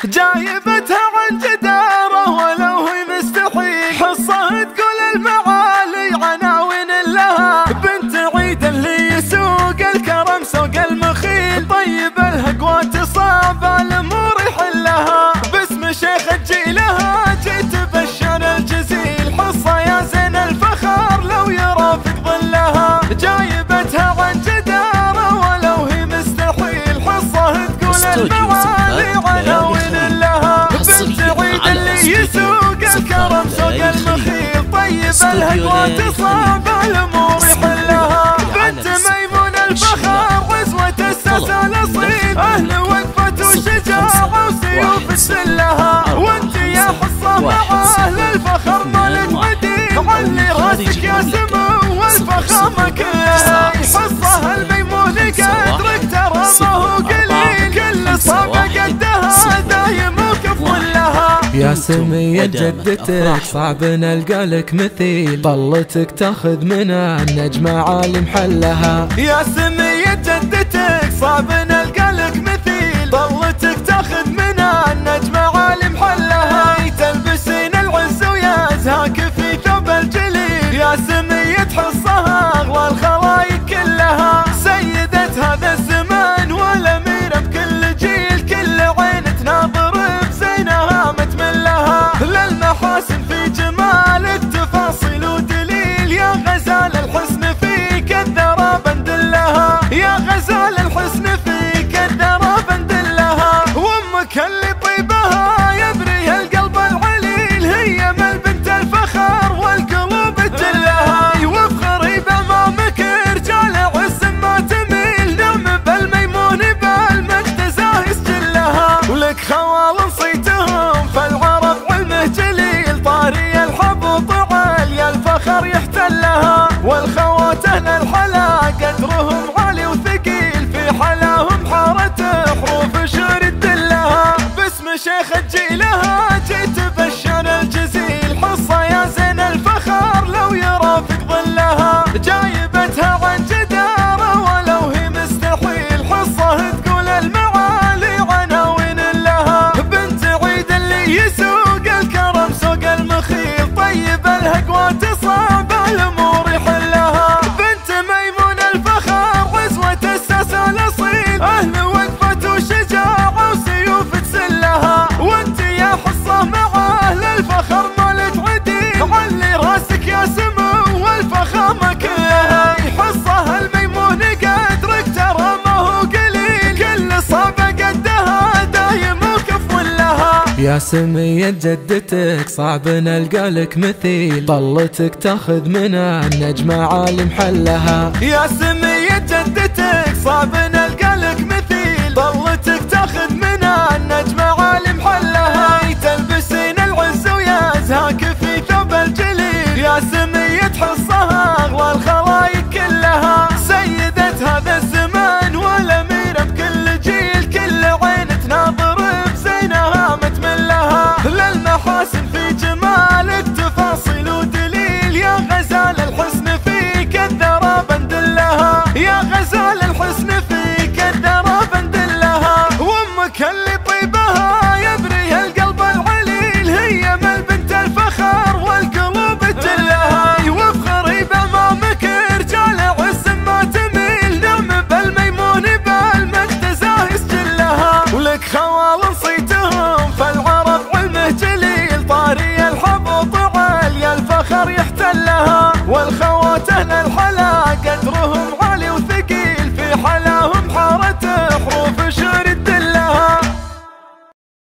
جايبتها عن جدارة ولو هي مستحيل، حصة تقول المعالي عناوين لها، بنت عيد اللي يسوق الكرم سوق المخيل، طيب الهقوى تصاب الامور يحلها، باسم شيخ جيلها جيت بالشان الجزيل، حصة يا زين الفخر لو يرافق ظلها، جايبتها عن جدارة ولو هي مستحيل، حصة تقول المعالي عناوين لها، بنت عيد اللي يسوق الكرم سوق المخيل، طيب الهقوى تصاب الامور يحلها، بنت ميمون الفخر عزوة الساسة الاصيل، اهل وقفة وشجاعة وسيوف السلها، وانت يا حصة مع اهل الفخر مالك عديل، علي راسك يا سمو والفخامة كلها، حصة الميمون قدرك ترى ما هو قليل، كل صابة قدها دايم وكف لها، يا سمية جدتك صعب نلقى لك مثيل، طلتك تاخذ منها النجمة عالي محلها، يا سمية جدتك صعب نلقى لك مثيل، طلتك تاخذ منها النجمة عالي محلها، تلبسين العز ويازهاك في ثوب الجليل، يا سمية حصها اغلى الخلايق كلها، سيدة هذا الزمان والاميرة بكل جيل، كل عين تناظر بزينها متملها، للمحاسن في جمالك تفاصيل ودليل، يا غزال الحسن فيك الذرى بندلها، يا غزال الحسن فيك الذرى بندلها، وامك اللي طيبها يبري القلب العليل، هي من بنت الفخر والقلوب تجلها، وافخري بامامك رجال عز ما تميل، نعم بالميمون بالمجد زاهي سجلها، ولك خوال صيتهم فالعرب علمه جليل، طاري الحب وطعال يا الفخر يحتلها، والخوات اهل الحلا قدرهم عالي وثقيل، في حلاهم حارة حروف شعر تدلها، باسم شيخ جيلها جيت بالشان الجزيل، حصة يا زين الفخر لو يرافق ظلها، جايبتها عن جدارة ولو هي مستحيل، حصة تقول المعالي عناوين لها، بنت عيد اللي يسوق الكرم سوق المخيل، طيب الهقوى تصاب الامور يحلها، بنت ميمون الفخر عزوة الساسة الاصيل، اهل وقفة وشجاعة وسيوف تسلها، وانت يا حصة مع اهل الفخر مالك عديل، علي راسك يا سمو والفخامة كلها، حصة الميمون قدرك ترى ما هو قليل، كل صابة قدها دايم وكف لها، يا سمية جدتك صعب نلقى لك مثيل، طلتك تاخذ منها النجمة عالي محلها، يا سمية جدتك صعب نلقى لك مثيل، طلتك تاخذ منها النجمة عالي محلها، تلبسين العز ويازهاك في ثوب الجليل، يا سمية حصها اغلى الخلايق كلها، سيدة هذا الزمان والاميرة بكل جيل، كل عين تناظر بزينها متملها، للمحاسن في جمالك تفاصيل ودليل، يا غزال الحسن فيك الذرى بندلها، يا غزال الحسن فيك الذرى بندلها، وامك اللي طيبها يبري القلب العليل، هي من بنت الفخر والقلوب تجلها، وافخري بامامك رجال عز ما تميل، نعم بالميمون بالمجد زاهي سجلها، ولك خوال صيتهم فالعرب علمه جليل، طاري الحب وطعال يا الفخر يحتلها، والخوات اهل